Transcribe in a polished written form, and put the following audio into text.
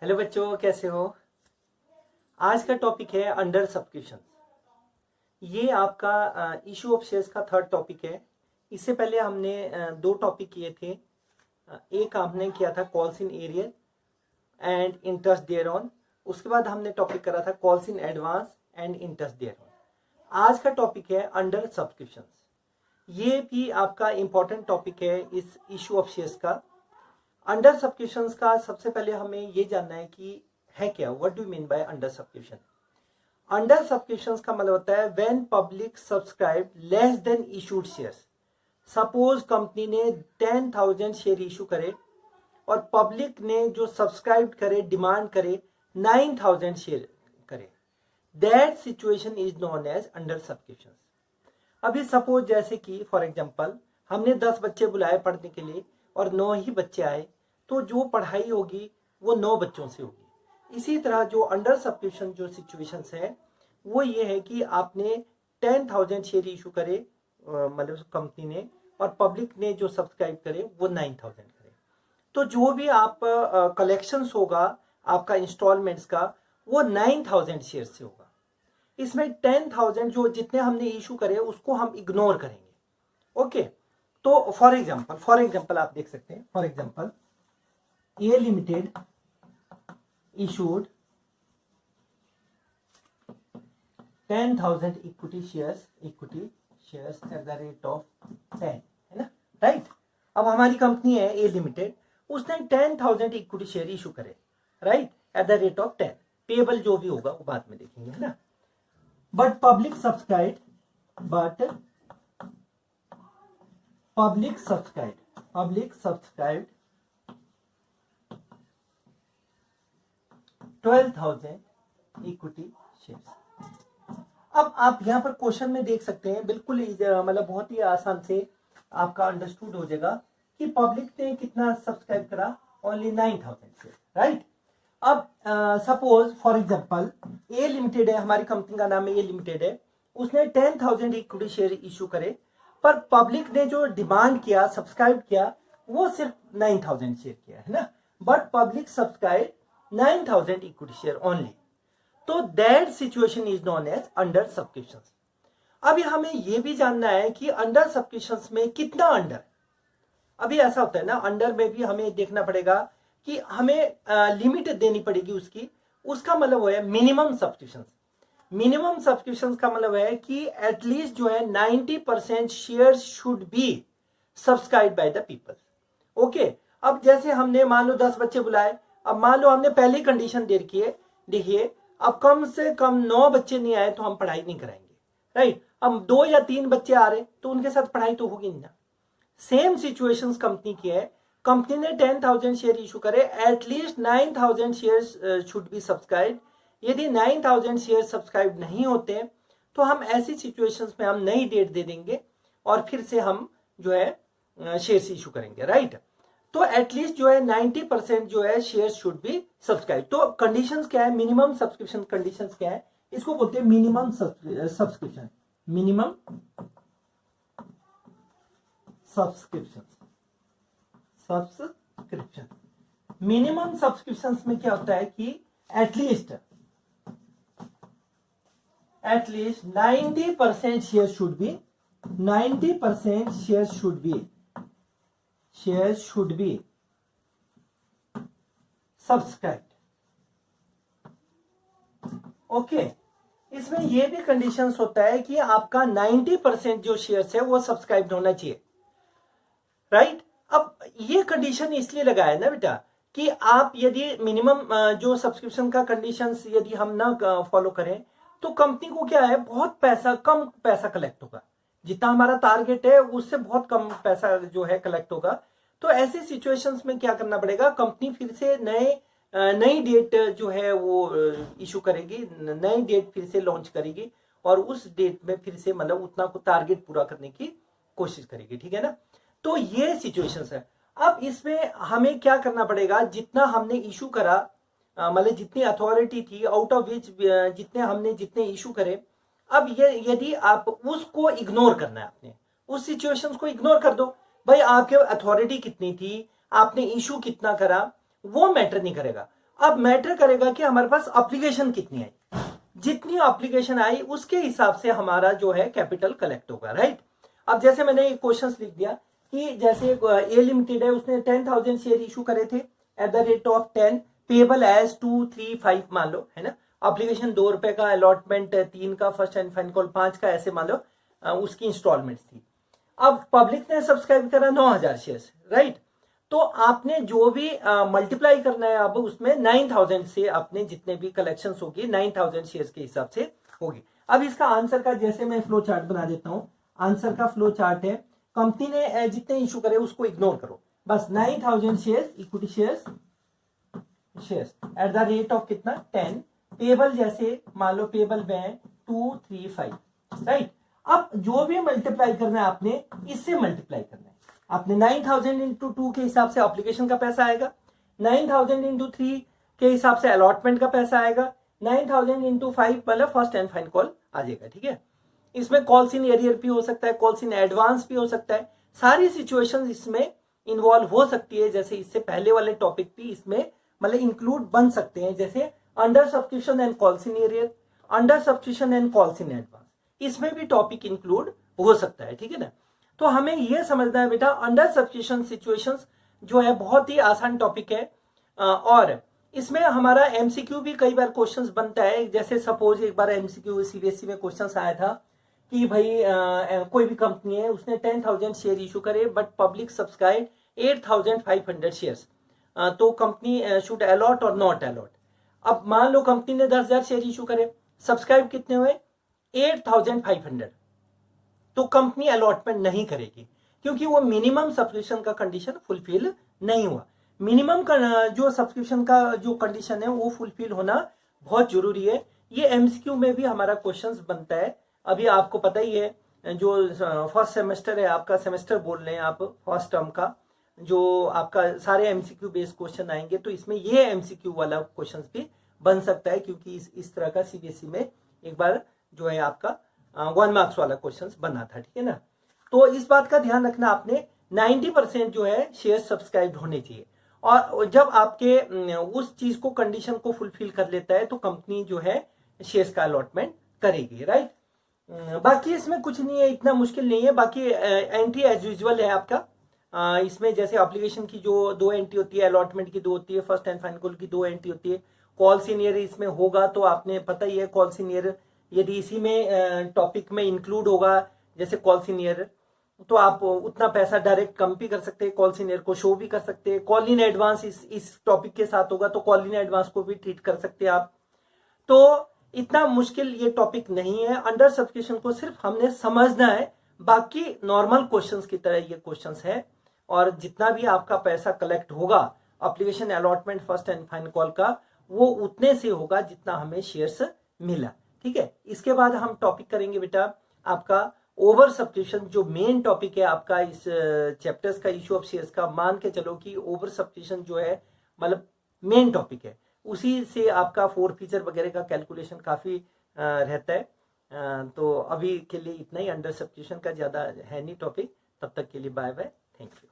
Hello बच्चों, कैसे हो। आज का टॉपिक है अंडर सब्सक्रिप्शन। ये आपका इशू ऑफ शेयर्स का थर्ड टॉपिक है। इससे पहले हमने दो टॉपिक किए थे। एक हमने किया था calls in arrear and interest thereon. उसके बाद हमने टॉपिक करा था calls in advance and interest thereon. आज का टॉपिक है अंडर सब्सक्रिप्शन। ये भी आपका इंपॉर्टेंट टॉपिक है इस इशू ऑफ शेयर्स का। अंडर सब्सक्रिप्शंस का सबसे पहले हमें ये जानना है कि है क्या, what do mean by under subscription. Under subscriptions का मतलब होता है when public subscribe less than issued shares. Suppose company ने 10,000 शेयर इशू करे और पब्लिक ने जो सब्सक्राइब करे, डिमांड करे 9,000 शेयर करे, that situation is known as under subscription. अभी सपोज जैसे कि फॉर एग्जांपल हमने 10 बच्चे बुलाए पढ़ने के लिए और 9 ही बच्चे आए, तो जो पढ़ाई होगी वो 9 बच्चों से होगी। इसी तरह जो अंडर सब्सक्रिप्शन जो सिचुएशंस है वो ये है कि आपने 10,000 शेयर इशू करे मतलब कंपनी ने, और पब्लिक ने जो सब्सक्राइब करे वो 9,000 करे। तो जो भी आप कलेक्शंस होगा आपका इंस्टॉलमेंट्स का वो 9,000 शेयर से होगा। इसमें 10,000 जो जितने हमने इशू करे उसको हम इग्नोर करेंगे। ओके, तो फॉर एग्जांपल आप देख सकते हैं। For example A limited issued 10,000 equity shares at the rate of 10, है ना, राइट। अब हमारी कंपनी है ए लिमिटेड, उसने 10,000 इक्विटी शेयर इशू करे, right, eight the rate of 10। Payable जो भी होगा वो बाद में देखेंगे, है ना। But public subscribe 12,000 equity shares. अब आप यहां पर क्वेश्चन में देख सकते हैं, बिल्कुल मतलब बहुत ही आसान से आपका अंडरस्टूड हो जाएगा कि पब्लिक ने कितना सब्सक्राइब करा, ओनली 9,000 शेयर, राइट। अब suppose for example A limited है, हमारी कंपनी का नाम ए लिमिटेड है, उसने 10,000 इक्विटी शेयर इशू करे, पर पब्लिक ने जो डिमांड किया, सब्सक्राइब किया, वो सिर्फ 9,000 शेयर किया, है ना। But public subscribe 9,000 equity share only, तो that situation is known as under subscription. अभी हमें यह भी जानना है कि अंडर सब्सक्रिप्शन में कितना अंडर। अभी ऐसा होता है ना, अंडर में भी हमें देखना पड़ेगा कि हमें लिमिट देनी पड़ेगी उसकी। उसका मतलब है मिनिमम सब्सक्रिप्शन। मिनिमम सब्सक्रिप्शन का मतलब है कि एटलीस्ट जो है 90% share should be subscribe by the people. Okay, अब जैसे हमने मान लो 10 बच्चे बुलाए, अब मान लो हमने पहली कंडीशन दे रखी है, देखिए अब कम से कम 9 बच्चे नहीं आए तो हम पढ़ाई नहीं कराएंगे, राइट। अब 2 या 3 बच्चे आ रहे तो उनके साथ पढ़ाई तो होगी नहीं ना। सेम सिचुएशंस कंपनी की है। कंपनी ने 10,000 शेयर इशू करे, at least 9,000 share should be subscribe. यदि 9,000 शेयर सब्सक्राइब नहीं होते तो हम ऐसी सिचुएशंस में हम नई डेट दे देंगे और फिर से हम जो है शेयर इशू करेंगे, राइट। तो एटलीस्ट जो है 90% जो है शेयर शुड बी सब्सक्राइब। तो कंडीशंस क्या है, मिनिमम सब्सक्रिप्शन कंडीशंस क्या है, इसको बोलते हैं minimum subscription. Minimum subscription minimum subscription में क्या होता है कि at least 90% share should be 90% share should be subscribe. Okay, इसमें यह भी कंडीशंस होता है कि आपका 90% जो शेयर्स है वो सब्सक्राइब होना चाहिए, राइट। अब ये कंडीशन इसलिए लगाया ना बेटा कि आप यदि मिनिमम जो सब्सक्रिप्शन का कंडीशंस यदि हम ना फॉलो करें तो कंपनी को क्या है, बहुत कम पैसा कलेक्ट होगा। जितना हमारा टारगेट है उससे बहुत कम पैसा जो है कलेक्ट होगा। तो ऐसी सिचुएशंस में क्या करना पड़ेगा, कंपनी फिर से नई डेट जो है वो इशू करेगी, नई डेट फिर से लॉन्च करेगी और उस डेट में फिर से मतलब उतना को टारगेट पूरा करने की कोशिश करेगी, ठीक है ना। तो ये सिचुएशंस है। अब इसमें हमें क्या करना पड़ेगा, जितना हमने इशू करा मतलब जितनी अथॉरिटी थी आउट ऑफ विच जितने इशू करे, अब ये यदि आप उसको इग्नोर करना है, आपने उस सिचुएशंस को इग्नोर कर दो। भाई आपके अथॉरिटी कितनी थी, आपने इशू कितना करा, वो मैटर नहीं करेगा। अब मैटर करेगा कि हमारे पास एप्लीकेशन कितनी आई, जितनी एप्लीकेशन आई उसके हिसाब से हमारा जो है कैपिटल कलेक्ट होगा, राइट। अब जैसे मैंने एक क्वेश्चन लिख दिया कि जैसे ए लिमिटेड है, उसने 10,000 शेयर इशू करे थे at the rate of 10, payable as 235 मान लो, है ना। एप्लीकेशन 2 रुपए का, अलॉटमेंट 3 का, फर्स्ट एंड फाइनल कॉल 5 का, ऐसे मान लो उसकी इंस्टॉलमेंट थी। अब पब्लिक ने सब्सक्राइब करा 9,000 शेयर्स, राइट। तो आपने जो भी मल्टीप्लाई करना है अब उसमें 9,000 से अपने जितने भी कलेक्शन होगी 9,000 शेयर्स के हिसाब से होगी। अब इसका आंसर का जैसे मैं फ्लो चार्ट बना देता हूं, आंसर का फ्लो चार्ट है, कंपनी ने जितने इशू करे उसको इग्नोर करो, बस 9,000 shares, equity shares at the rate of कितना 10, पेबल जैसे मान लो पेबल में 235, राइट। अब जो भी मल्टीप्लाई करना है आपने इससे मल्टीप्लाई करना है, आपने 9,000 इंटू 2 के हिसाब से एप्लीकेशन का पैसा आएगा, 9,000 इंटू 3 के हिसाब से अलॉटमेंट का पैसा आएगा, 9,000 इंटू 5 मतलब फर्स्ट एंड फाइनल कॉल आ जाएगा, ठीक है। इसमें कॉल्स इन एरियर भी हो सकता है, कॉल्स इन एडवांस भी हो सकता है, सारी सिचुएशन इसमें इन्वॉल्व हो सकती है। जैसे इससे पहले वाले टॉपिक भी इसमें मतलब इंक्लूड बन सकते हैं, जैसे under subscription and calls in arrear, under subscription and calls in advance, इसमें भी टॉपिक इंक्लूड हो सकता है, ठीक है ना। तो हमें यह समझना है बेटा, अंडर सब्सक्रिप्शन सिचुएशंस जो है बहुत ही आसान टॉपिक है, और इसमें हमारा एमसीक्यू भी कई बार क्वेश्चंस बनता है। जैसे सपोज एक बार एमसीक्यू सीबीएसई में क्वेश्चंस आया था कि भाई कोई भी कंपनी है, उसने 10,000 शेयर इशू करे बट पब्लिक सब्सक्राइब 8,500 शेयर्स, तो कंपनी शुड अलॉट और नॉट अलॉट। अब मान लो कंपनी ने 10,000 शेयर इशू करे, सब्सक्राइब कितने हुए 8,500, तो कंपनी अलॉटमेंट नहीं करेगी क्योंकि वो मिनिमम सब्सक्रिप्शन का कंडीशन फुलफिल नहीं हुआ। मिनिमम का जो सब्सक्रिप्शन का जो कंडीशन है वो फुलफिल होना बहुत जरूरी है। ये एमसीक्यू में भी हमारा क्वेश्चंस बनता है। अभी आपको पता ही है, जो फर्स्ट सेमेस्टर है आपका, सेमेस्टर बोल रहे हैं आप, फर्स्ट टर्म का जो आपका सारे एमसीक्यू बेस्ड क्वेश्चन आएंगे, तो इसमें ये एमसीक्यू वाला क्वेश्चन भी बन सकता है क्योंकि इस तरह का सीबीएसई में एक बार जो है आपका 1 मार्क्स वाला क्वेश्चन बना था, ठीक है ना। तो इस बात का ध्यान रखना आपने, 90% जो है शेयर सब्सक्राइब होने चाहिए, और जब आपके उस चीज को कंडीशन को फुलफिल कर लेता है तो कंपनी जो है शेयर्स का अलॉटमेंट करेगी, राइट। बाकी इसमें कुछ नहीं है, इतना मुश्किल नहीं है। बाकी एंट्री एज यूजुअल है आपका। इसमें जैसे एप्लीकेशन की जो 2 एंट्री होती है, अलॉटमेंट की 2 होती है, फर्स्ट एंड फाइनल कॉल की 2 एंट्री होती है, कॉल सीनियर इसमें होगा तो आपने पता ही है कॉल सीनियर यदि इसी में टॉपिक में इंक्लूड होगा, जैसे कॉल सीनियर, तो आप उतना पैसा डायरेक्ट कम भी कर सकते हैं, कॉल सीनियर को शो भी कर सकते हैं। कॉल इन एडवांस इस टॉपिक के साथ होगा तो कॉल इन एडवांस को भी ट्रीट कर सकते हैं आप। तो इतना मुश्किल ये टॉपिक नहीं है। अंडर सब्सक्रिप्शन को सिर्फ हमने समझना है, बाकी नॉर्मल क्वेश्चंस की तरह ये क्वेश्चंस है, और जितना भी आपका पैसा कलेक्ट होगा application allotment first and final call का, वो उतने से होगा जितना हमें शेयर्स मिला, ठीक है। इसके बाद हम टॉपिक करेंगे बेटा आपका ओवर सब्सक्रिप्शन, जो मेन टॉपिक है आपका इस चैप्टर्स का, इशू ऑफ शेयर्स का। मान के चलो कि ओवर सब्सक्रिप्शन जो है मतलब मेन टॉपिक है, उसी से आपका 4 फीचर वगैरह का कैलकुलेशन काफी रहता है। तो अभी के लिए इतना ही, अंडर सब्सक्रिप्शन का ज्यादा है नहीं टॉपिक। तब तक के लिए बाय बाय, थैंक यू।